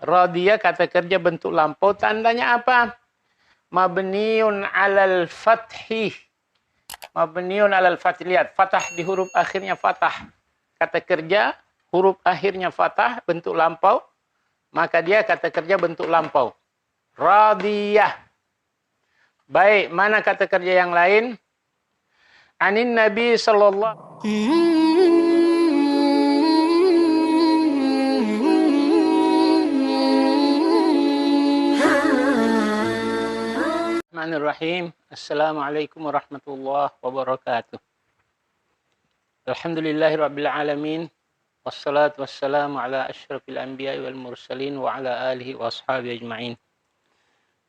Radiyah kata kerja bentuk lampau, tandanya apa? Mabniun alal fathi. Mabniun alal fathi. Lihat, fathah di huruf akhirnya fathah. Kata kerja, huruf akhirnya fathah, bentuk lampau. Maka dia kata kerja bentuk lampau. Radiyah. Baik, mana kata kerja yang lain? Anin Nabi sallallahu Bismillahirrahmanirrahim. Assalamualaikum warahmatullahi wabarakatuh. Alhamdulillahirabbil alamin. Wassalatu wassalamu ala asyrafil anbiya'i wal mursalin wa ala alihi wa ashabihi ajma'in.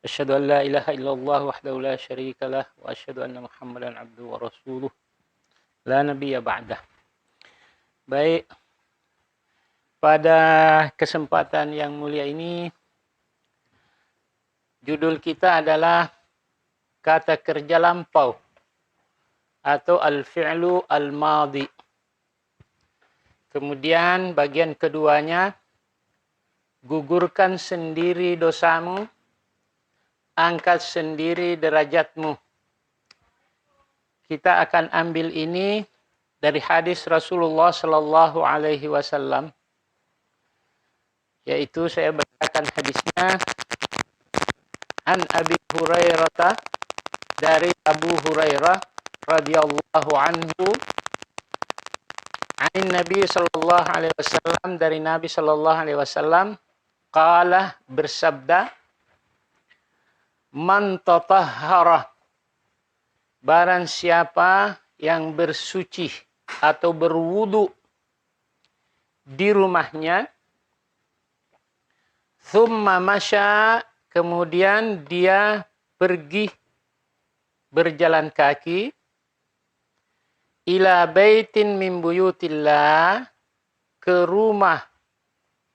Asyhadu an la ilaha illallah wahdahu la syarikalah wa asyhadu anna Muhammadan abduhu wa rasuluh. La nabiyya ba'dah. Baik. Pada kesempatan yang mulia ini judul kita adalah kata kerja lampau atau al-fi'lu al-madhi. Kemudian bagian keduanya, gugurkan sendiri dosamu, angkat sendiri derajatmu. Kita akan ambil ini dari hadis Rasulullah sallallahu alaihi wasallam. Yaitu saya bacakan hadisnya. An Abi Hurairah, dari Abu Hurairah radhiyallahu anhu, anin Nabi sallallahu alaihi wasallam, dari Nabi sallallahu alaihi wasallam, qala, bersabda, man tatahhara, barang siapa yang bersuci atau berwudu di rumahnya, thumma masya, kemudian dia pergi berjalan kaki, ila baitin min buyutillah, ke rumah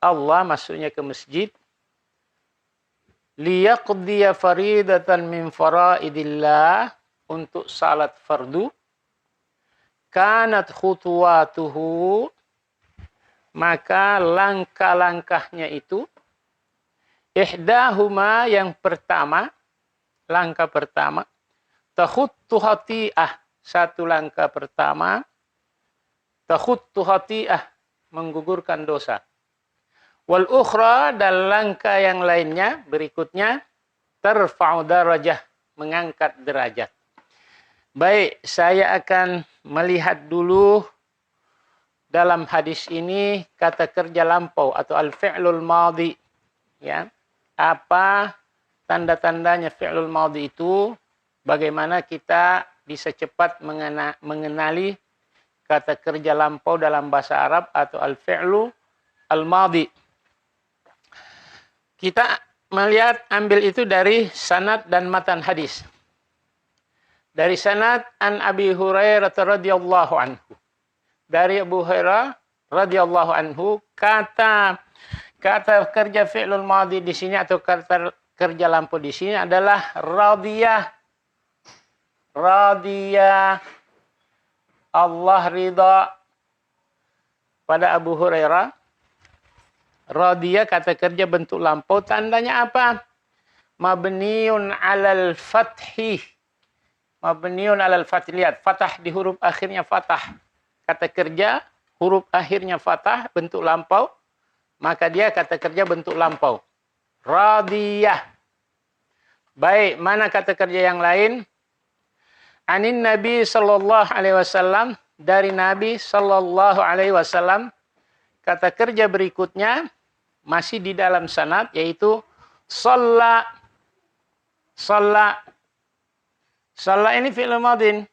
Allah, maksudnya ke masjid, liyaqdiya faridatan min faraidillah, untuk salat fardu, kanat khutuwatuhu, maka langkah-langkahnya itu, ihdahuma, yang pertama, langkah pertama, takhuttu khati'ah, satu langkah pertama, takhuttu khati'ah, menggugurkan dosa. Wal ukhra, dan langkah yang lainnya berikutnya, tarfa'u darajah, mengangkat derajat. Baik, saya akan melihat dulu dalam hadis ini kata kerja lampau atau al-fi'lul madhi, ya. Apa tanda-tandanya fi'lul madhi itu? Bagaimana kita bisa cepat mengenali kata kerja lampau dalam bahasa Arab atau al-fi'lu al-madhi. Kita melihat, ambil itu dari sanad dan matan hadis. Dari sanad, an Abi Hurairah radhiyallahu anhu. Dari Abu Hurairah radhiyallahu anhu, kata kerja fi'lul madhi di sini atau kata kerja lampau di sini adalah radiyah. Radiyah, Allah ridha pada Abu Hurairah. Radiyah kata kerja bentuk lampau, tandanya apa? Mabniun alal fathi. Mabniun alal fathi. Lihat, fathah di huruf akhirnya fathah. Kata kerja, huruf akhirnya fathah, bentuk lampau. Maka dia kata kerja bentuk lampau. Radiyah. Baik, mana kata kerja yang lain? Anin Nabi sallallahu alaihi wasallam, dari Nabi sallallahu alaihi wasallam, kata kerja berikutnya masih di dalam sanad, yaitu shalla. Shalla. Shalla ini fi'il madin.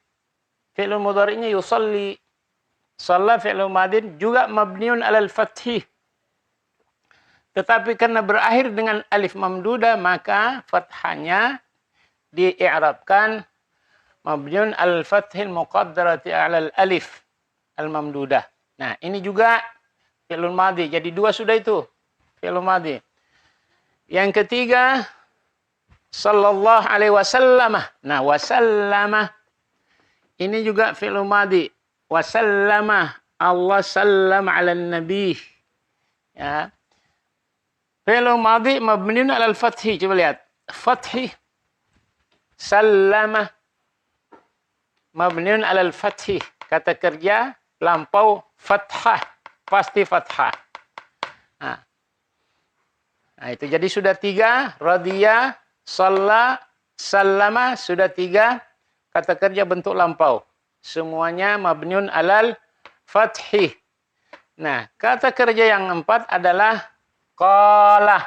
Fi'il mudhari'nya yusalli. Shalla fi'il madin juga mabniun alal fathi. Tetapi karena berakhir dengan alif mamdudah, maka fathahnya di-i'rabkan mabniun al-fathil muqaddarati 'alal alif al-mamdudah. Nah, ini juga fi'lul madhi. Jadi dua sudah itu. Fi'lul madhi. Yang ketiga, sallallahu alaihi wasallam. Nah, wasallama ini juga fi'lul madhi. Wasallama, Allah sallam 'alan nabi. Ya. Fi'il madhi mabniun 'alal fathi. Coba lihat. Fathi. Sallama. Mabniun 'alal fathi. Kata kerja lampau fathah. Pasti fathah. Nah, itu jadi sudah 3. Radhiya, shalla, sallama sudah 3. Kata kerja bentuk lampau. Semuanya mabniun 'alal fathi. Nah, kata kerja yang 4 adalah qala.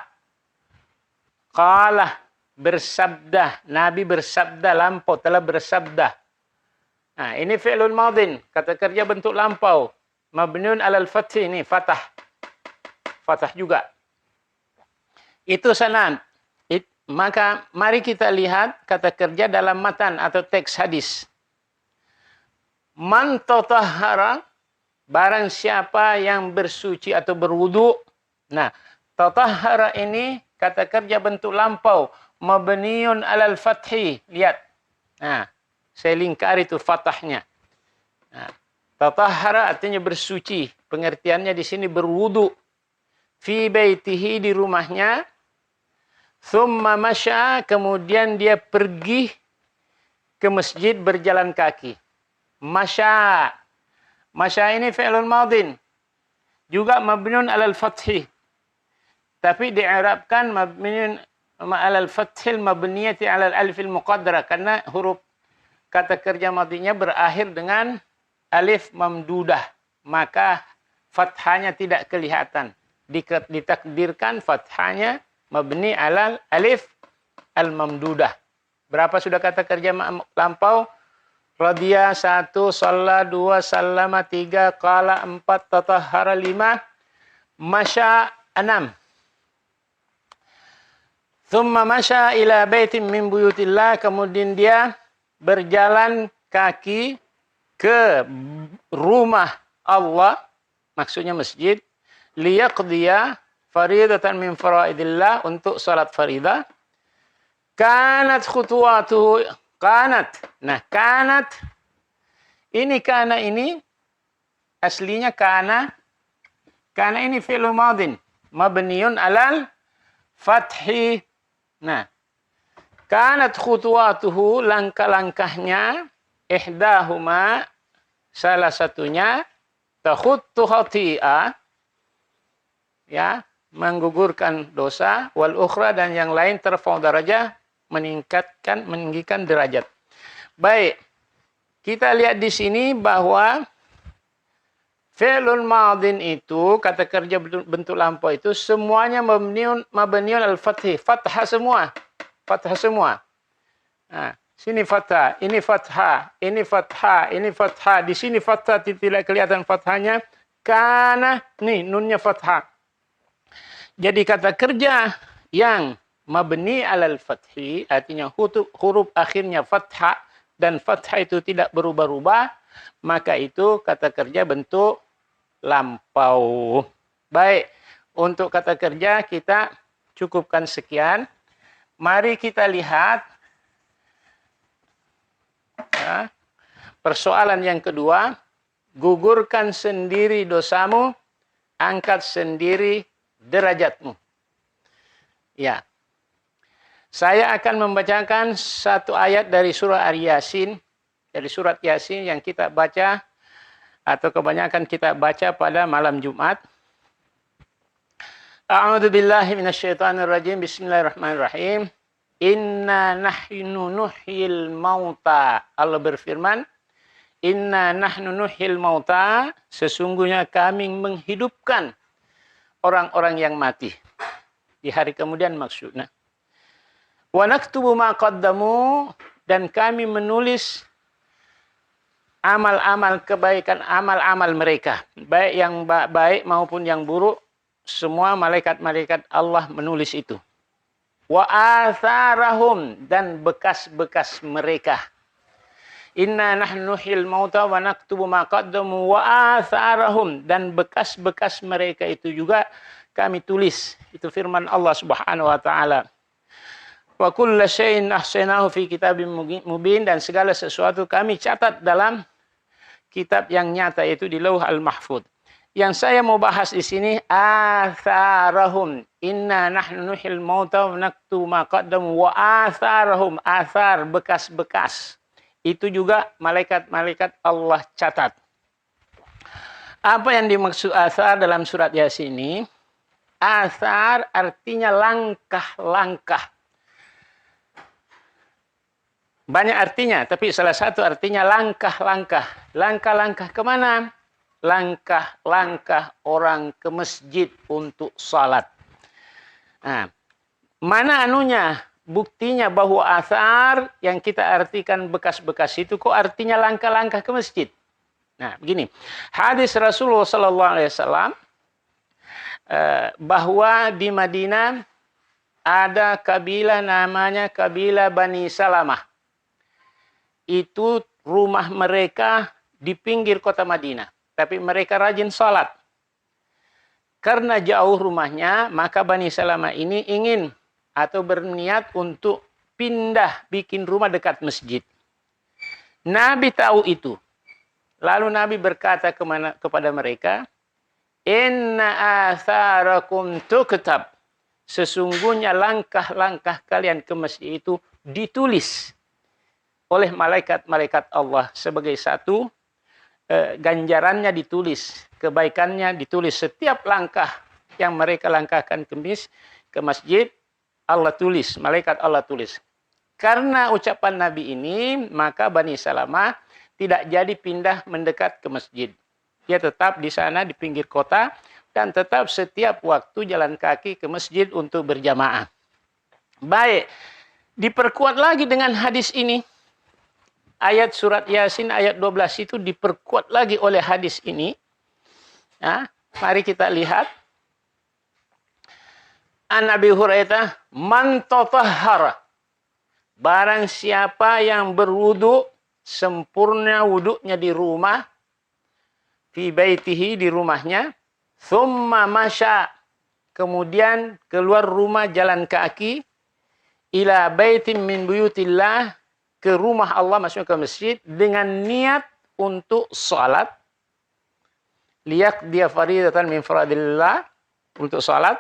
Qala, bersabda. Nabi bersabda, lampau telah bersabda. Nah, ini fi'lun madhin, kata kerja bentuk lampau. Mabniun 'alal fathi, ini fathah. Fathah juga. Itu sanad. Maka mari kita lihat kata kerja dalam matan atau teks hadis. Man tatahhara, barang siapa yang bersuci atau berwudu. Nah, tatahhara ini kata kerja bentuk lampau. Mabniun 'alal fathi. Lihat. Nah, saya lingkari itu fathahnya. Nah, tatahhara artinya bersuci. Pengertiannya di sini berwudu. Fi baitihi, di rumahnya. Thumma masya, kemudian dia pergi ke masjid berjalan kaki. Masya. Masya ini fi'lun madhin. Juga mabniun 'alal fathi. Tapi di'irabkan mabniun 'alal fathil mabniyati 'alal alifil muqaddarah. Karena huruf kata kerja madhinya berakhir dengan alif mamdudah. Maka fathanya tidak kelihatan. Ditakdirkan fathanya mabni 'alal alif al-mamdudah. Berapa sudah kata kerja lampau? Radhiya 1, shalla 2, sallama 3, qala 4, tatahhara 5, masya 6. Thumma masya ila baitin min buyutillah, kemudian dia berjalan kaki ke rumah Allah, maksudnya masjid, liyaqdiya faridatan min faraidillah, untuk salat faridah. Kanat khutuwatuhu, kanat. Nah, kanat ini, kana ini aslinya kana. Kana ini fi'lu madhin mabniun 'alal fathi. Nah, kanat khutuwatuhu, langkah-langkahnya, ihdahuma, salah satunya, takhuttu khati'ah, ya, menggugurkan dosa, wal ukhra, dan yang lain terfau darajah, meninggikan derajat. Baik, kita lihat di sini bahwa fi'lun madhin itu, kata kerja bentuk lampau itu, semuanya mabniun al-fathih. Fathah semua. Fathah semua. Nah, sini fathah, ini fathah, ini fathah, ini fathah. Di sini fathah tidak kelihatan fathahnya. Karena nih nunnya fathah. Jadi kata kerja yang mabni 'alal fathi, artinya huruf akhirnya fathah, dan fathah itu tidak berubah-ubah, maka itu kata kerja bentuk lampau. Baik, untuk kata kerja kita cukupkan sekian. Mari kita lihat ya, persoalan yang kedua. Gugurkan sendiri dosamu, angkat sendiri derajatmu. Ya. Saya akan membacakan satu ayat dari surah Yasin, dari surat Yasin yang kita baca atau kebanyakan kita baca pada malam Jumat. A'udzu billahi minasyaitonir rajim. Bismillahirrahmanirrahim. Inna nahnu nuhyil mauta. Allah berfirman, Inna nahnu nuhyil mauta, sesungguhnya kami menghidupkan orang-orang yang mati di hari kemudian maksudnya. Wa naktubu ma qaddamu, dan kami menulis amal-amal kebaikan, amal-amal mereka, baik yang baik maupun yang buruk, semua malaikat-malaikat Allah menulis itu. Wa atharahum, dan bekas-bekas mereka. Inna nahnu nuhyil mauta wa naktubu ma qaddamu wa atharahum, dan bekas-bekas mereka itu juga kami tulis. Itu firman Allah Subhanahu wa taala. Wa kullu syai'in ahsaynahu fi kitabim mubin, dan segala sesuatu kami catat dalam kitab yang nyata, yaitu di Lauh al-Mahfuz. Yang saya mau bahas di sini atharahum. Inna nahnu nuhil mauta wa naktu ma qaddamu wa atharahum. Athar, bekas-bekas. Itu juga malaikat-malaikat Allah catat. Apa yang dimaksud athar dalam surat Yasin ini? Athar artinya langkah-langkah. Banyak artinya, tapi salah satu artinya langkah-langkah. Langkah-langkah kemana? Langkah-langkah orang ke masjid untuk salat. Nah, mana anunya? Buktinya bahwa athar yang kita artikan bekas-bekas itu kok artinya langkah-langkah ke masjid. Nah, begini. Hadis Rasulullah SAW bahwa di Madinah ada kabilah namanya kabilah Bani Salamah. Itu rumah mereka di pinggir kota Madinah. Tapi mereka rajin sholat. Karena jauh rumahnya, maka Bani Salamah ini ingin atau berniat untuk pindah bikin rumah dekat masjid. Nabi tahu itu. Lalu Nabi berkata kepada mereka, Inna atharakum tuktab. Sesungguhnya langkah-langkah kalian ke masjid itu ditulis oleh malaikat-malaikat Allah sebagai satu ganjarannya ditulis, kebaikannya ditulis. Setiap langkah yang mereka langkahkan ke masjid, Allah tulis, malaikat Allah tulis. Karena ucapan Nabi ini, maka Bani Salamah tidak jadi pindah mendekat ke masjid. Dia tetap di sana di pinggir kota dan tetap setiap waktu jalan kaki ke masjid untuk berjamaah. Baik, diperkuat lagi dengan hadis ini. Ayat surat Yasin ayat 12 itu diperkuat lagi oleh hadis ini. Nah, mari kita lihat. An Abi Hurairah, man tatahhara. Barang siapa yang berwudu sempurna wudunya di rumah, fi baitihi di rumahnya, thumma masya, kemudian keluar rumah jalan kaki, ila baitin min buyutillah, ke rumah Allah, masuk ke masjid dengan niat untuk salat, liyaqdiya faridatan min faradillah, untuk salat,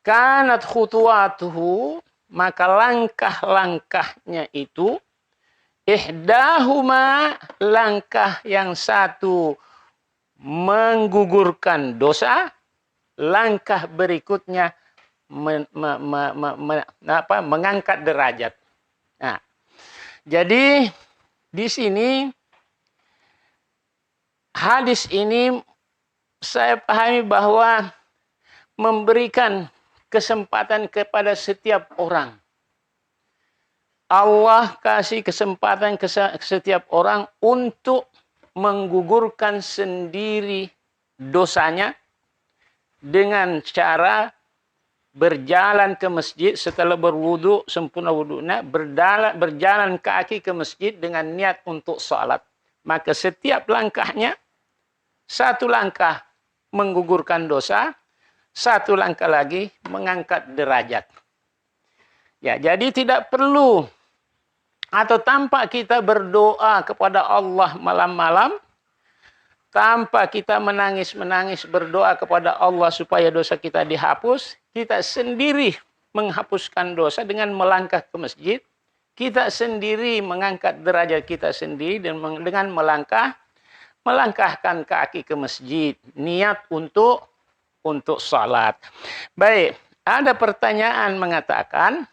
kanat khutuwatuhu, maka langkah-langkahnya itu, ihdahuma, langkah yang satu menggugurkan dosa, langkah berikutnya mengangkat derajat. Nah, jadi di sini hadis ini saya pahami bahwa memberikan kesempatan kepada setiap orang. Allah kasih kesempatan ke setiap orang untuk menggugurkan sendiri dosanya dengan cara berjalan ke masjid setelah berwudu, sempurna wudunya, berjalan kaki ke masjid dengan niat untuk salat. Maka setiap langkahnya, satu langkah menggugurkan dosa, satu langkah lagi mengangkat derajat. Ya, jadi tidak perlu atau tanpa kita berdoa kepada Allah malam-malam, tanpa kita menangis-menangis berdoa kepada Allah supaya dosa kita dihapus, kita sendiri menghapuskan dosa dengan melangkah ke masjid, kita sendiri mengangkat derajat kita sendiri dan dengan melangkahkan kaki ke masjid, niat untuk salat. Baik, ada pertanyaan mengatakan,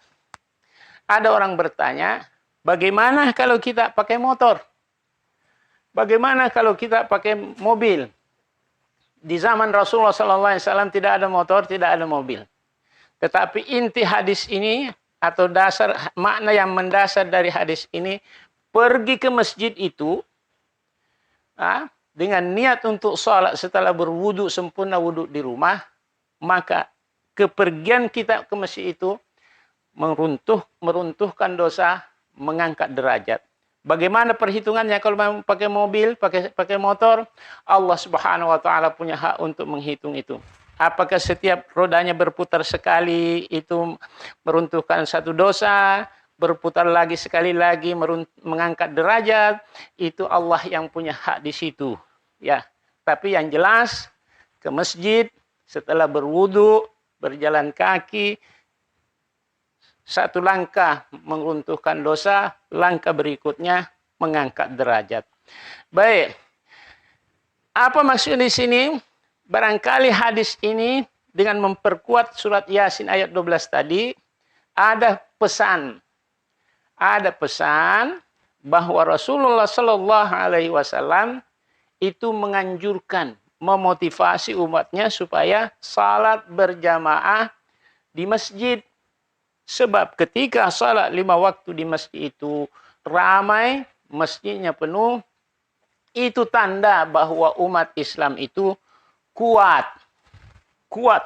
ada orang bertanya, bagaimana kalau kita pakai motor? Bagaimana kalau kita pakai mobil? Di zaman Rasulullah SAW tidak ada motor, tidak ada mobil. Tetapi inti hadis ini atau dasar makna yang mendasar dari hadis ini, pergi ke masjid itu dengan niat untuk sholat setelah berwudu sempurna wudu di rumah, maka kepergian kita ke masjid itu meruntuhkan dosa, mengangkat derajat. Bagaimana perhitungannya kalau pakai mobil, pakai motor? Allah Subhanahu wa taala punya hak untuk menghitung itu. Apakah setiap rodanya berputar sekali itu meruntuhkan satu dosa, berputar lagi sekali lagi mengangkat derajat? Itu Allah yang punya hak di situ, ya. Tapi yang jelas ke masjid, setelah berwudu, berjalan kaki, satu langkah meruntuhkan dosa, langkah berikutnya mengangkat derajat. Baik, apa maksud di sini? Barangkali hadis ini dengan memperkuat surat Yasin ayat 12 tadi, ada pesan bahwa Rasulullah Shallallahu Alaihi Wasallam itu menganjurkan, memotivasi umatnya supaya salat berjamaah di masjid. Sebab ketika salat 5 waktu di masjid itu ramai, masjidnya penuh, itu tanda bahwa umat Islam itu kuat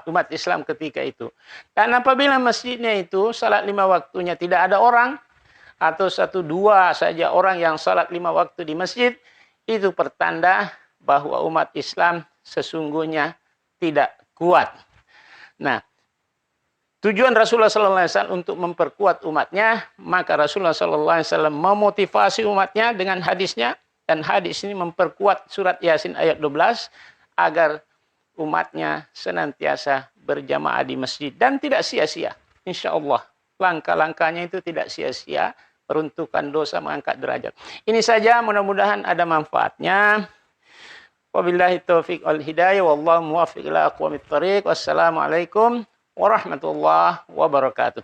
umat Islam ketika itu. Dan apabila masjidnya itu salat 5 waktunya tidak ada orang, atau 1-2 saja orang yang salat 5 waktu di masjid, itu pertanda bahwa umat Islam sesungguhnya tidak kuat. Nah, tujuan Rasulullah SAW untuk memperkuat umatnya, maka Rasulullah SAW memotivasi umatnya dengan hadisnya, dan hadis ini memperkuat surat Yasin ayat 12 agar umatnya senantiasa berjamaah di masjid dan tidak sia-sia. Insya Allah langkah-langkahnya itu tidak sia-sia, peruntukan dosa, mengangkat derajat. Ini saja, mudah-mudahan ada manfaatnya. Wabillahi taufiq wal hidayah, wallahu muwaffiq ila aqwamit thariq. Wassalamualaikum warahmatullahi wabarakatuh.